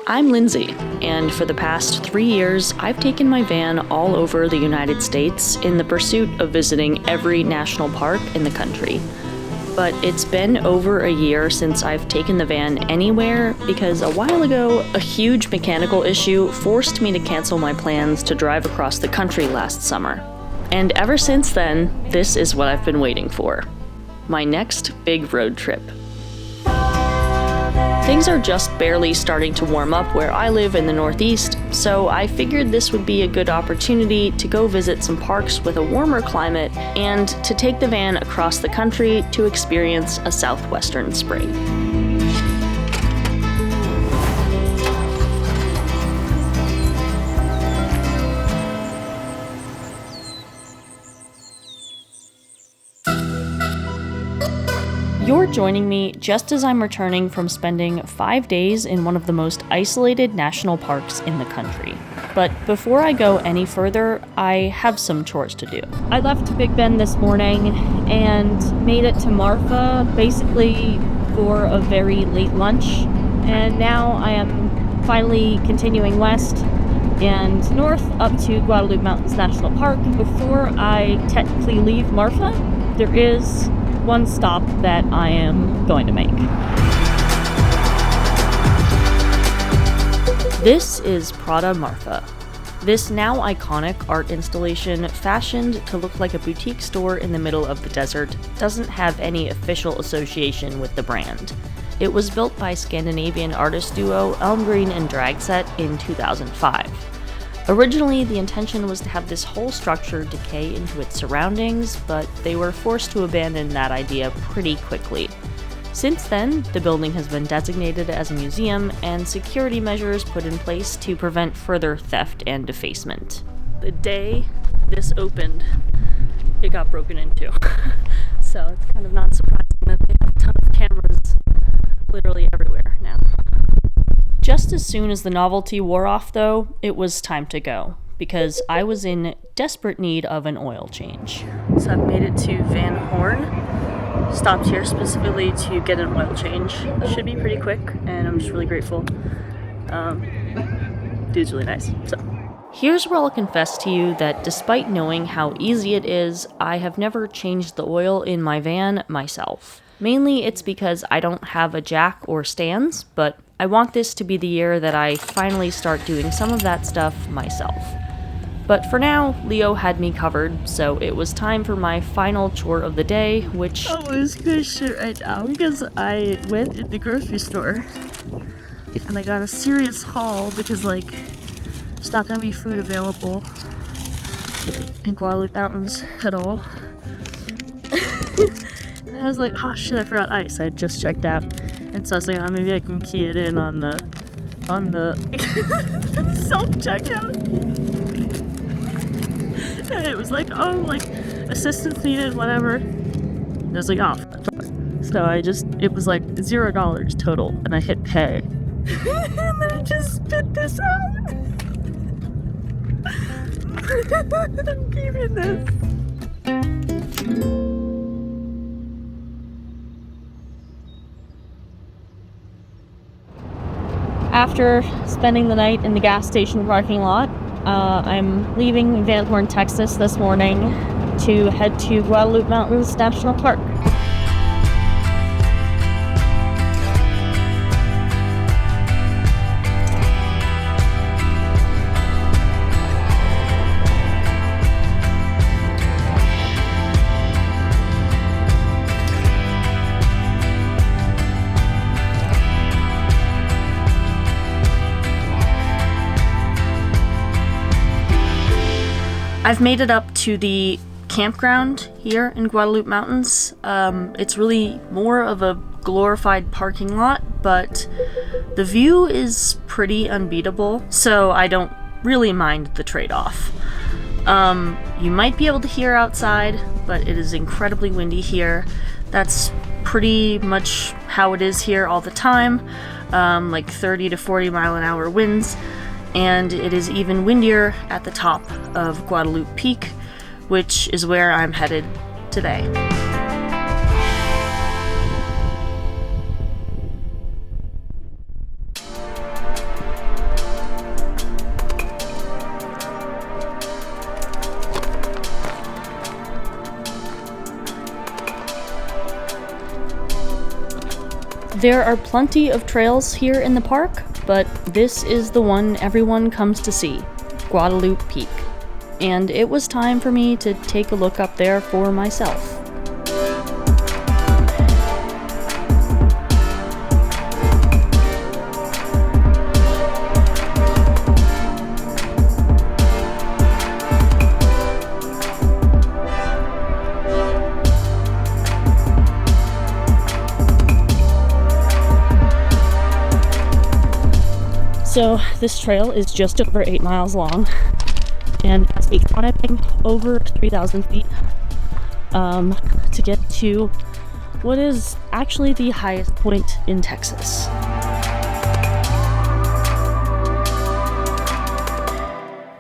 I'm Lindsay, and for the past 3 years, I've taken my van all over the United States in the pursuit of visiting every national park in the country. But it's been over a year since I've taken the van anywhere because a while ago, a huge mechanical issue forced me to cancel my plans to drive across the country last summer. And ever since then, this is what I've been waiting for. My next big road trip. Things are just barely starting to warm up where I live in the Northeast, so I figured this would be a good opportunity to go visit some parks with a warmer climate and to take the van across the country to experience a southwestern spring. You're joining me just as I'm returning from spending 5 days in one of the most isolated national parks in the country. But before I go any further, I have some chores to do. I left Big Bend this morning and made it to Marfa, basically for a very late lunch. And now I am finally continuing west and north up to Guadalupe Mountains National Park. Before I technically leave Marfa, there is one stop that I am going to make. This is Prada Marfa. This now iconic art installation, fashioned to look like a boutique store in the middle of the desert, doesn't have any official association with the brand. It was built by Scandinavian artist duo Elm Green and Dragset in 2005. Originally, the intention was to have this whole structure decay into its surroundings, but they were forced to abandon that idea pretty quickly. Since then, the building has been designated as a museum and security measures put in place to prevent further theft and defacement. The day this opened, it got broken into. So it's kind of not surprising that they have a ton of cameras literally everywhere now. Just as soon as the novelty wore off, though, it was time to go, because I was in desperate need of an oil change. So I've made it to Van Horn, stopped here specifically to get an oil change. It should be pretty quick, and I'm just really grateful. Dude's really nice, so. Here's where I'll confess to you that despite knowing how easy it is, I have never changed the oil in my van myself. Mainly it's because I don't have a jack or stands, but I want this to be the year that I finally start doing some of that stuff myself. But for now, Leo had me covered, so it was time for my final chore of the day, which... Oh, it's good shit right now, because I went in the grocery store, and I got a serious haul, because, there's not gonna be food available in Guadalupe Mountains at all. And I was like, oh shit, I forgot ice. I had just checked out. And so I was like, oh, maybe I can key it in on the self-checkout. And it was like, oh, assistance needed, whatever. And I was like, oh, so it was like $0 total. And I hit pay. And then it just spit this out. I'm keeping this. After spending the night in the gas station parking lot, I'm leaving Van Horn, Texas this morning to head to Guadalupe Mountains National Park. I've made it up to the campground here in Guadalupe Mountains. It's really more of a glorified parking lot, but the view is pretty unbeatable, so I don't really mind the trade-off. You might be able to hear outside, but it is incredibly windy here. That's pretty much how it is here all the time, 30 to 40 mile an hour winds. And it is even windier at the top of Guadalupe Peak, which is where I'm headed today. There are plenty of trails here in the park, but this is the one everyone comes to see, Guadalupe Peak. And it was time for me to take a look up there for myself. So this trail is just over 8 miles long and has me climbing over 3,000 feet to get to what is actually the highest point in Texas.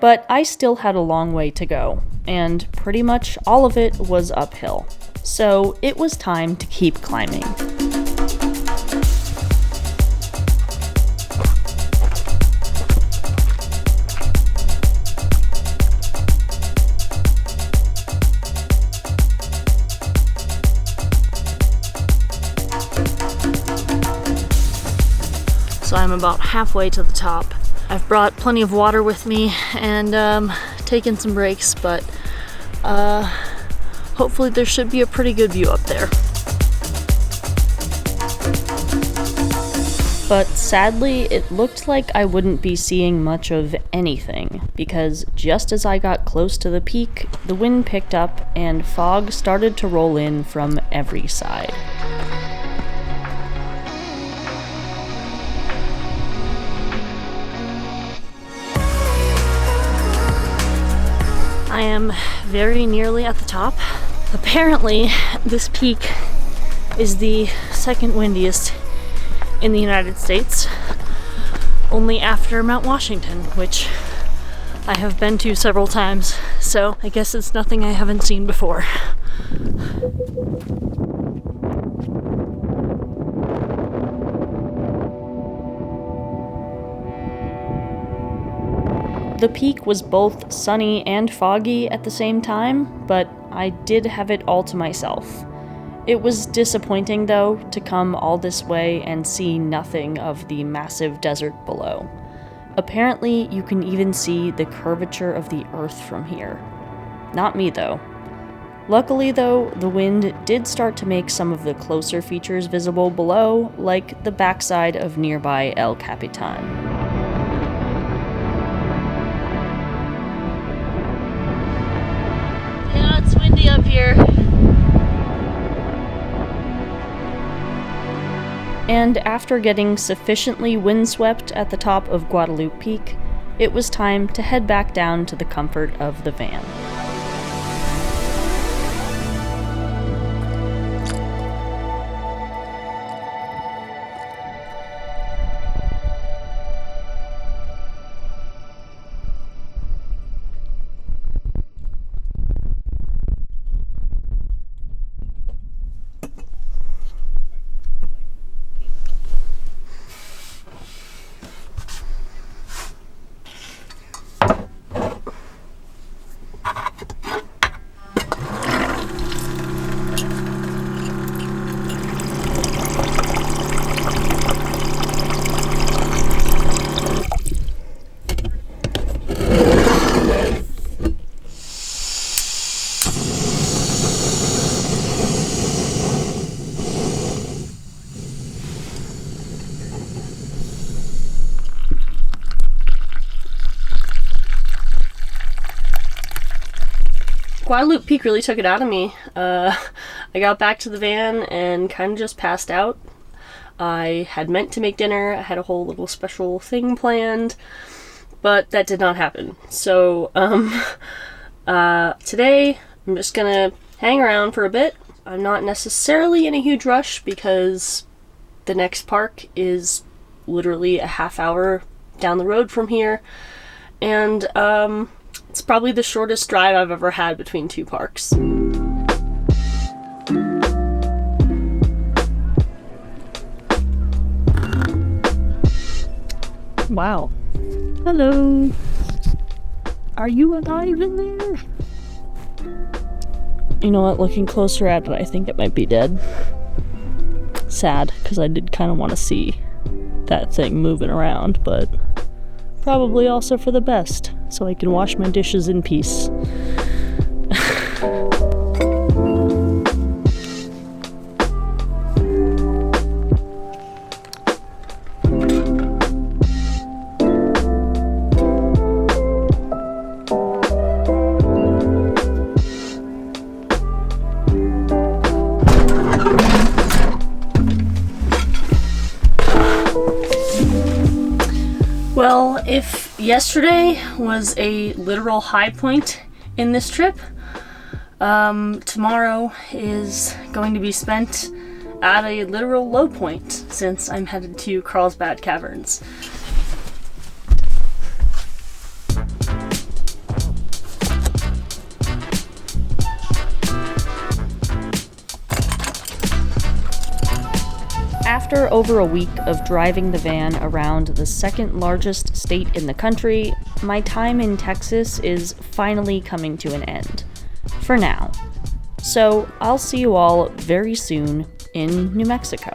But I still had a long way to go, and pretty much all of it was uphill. So it was time to keep climbing. So I'm about halfway to the top. I've brought plenty of water with me and taken some breaks, but hopefully there should be a pretty good view up there. But sadly, it looked like I wouldn't be seeing much of anything, because just as I got close to the peak, the wind picked up and fog started to roll in from every side. I am very nearly at the top. Apparently, this peak is the second windiest in the United States, only after Mount Washington, which I have been to several times, so I guess it's nothing I haven't seen before. The peak was both sunny and foggy at the same time, but I did have it all to myself. It was disappointing, though, to come all this way and see nothing of the massive desert below. Apparently, you can even see the curvature of the earth from here. Not me, though. Luckily, though, the wind did start to make some of the closer features visible below, like the backside of nearby El Capitan. It's windy up here. And after getting sufficiently windswept at the top of Guadalupe Peak, it was time to head back down to the comfort of the van. Guadalupe Peak really took it out of me. I got back to the van and kind of just passed out. I had meant to make dinner. I had a whole little special thing planned, but that did not happen. So today I'm just gonna hang around for a bit. I'm not necessarily in a huge rush because the next park is literally a half hour down the road from here, and it's probably the shortest drive I've ever had between two parks. Wow. Hello. Are you alive in there? You know what, looking closer at it, I think it might be dead. sad, because I did kind of want to see that thing moving around, but probably also for the best, so I can wash my dishes in peace. Well, if yesterday was a literal high point in this trip, tomorrow is going to be spent at a literal low point, since I'm headed to Carlsbad Caverns. After over a week of driving the van around the second largest state in the country, my time in Texas is finally coming to an end. For now. So I'll see you all very soon in New Mexico.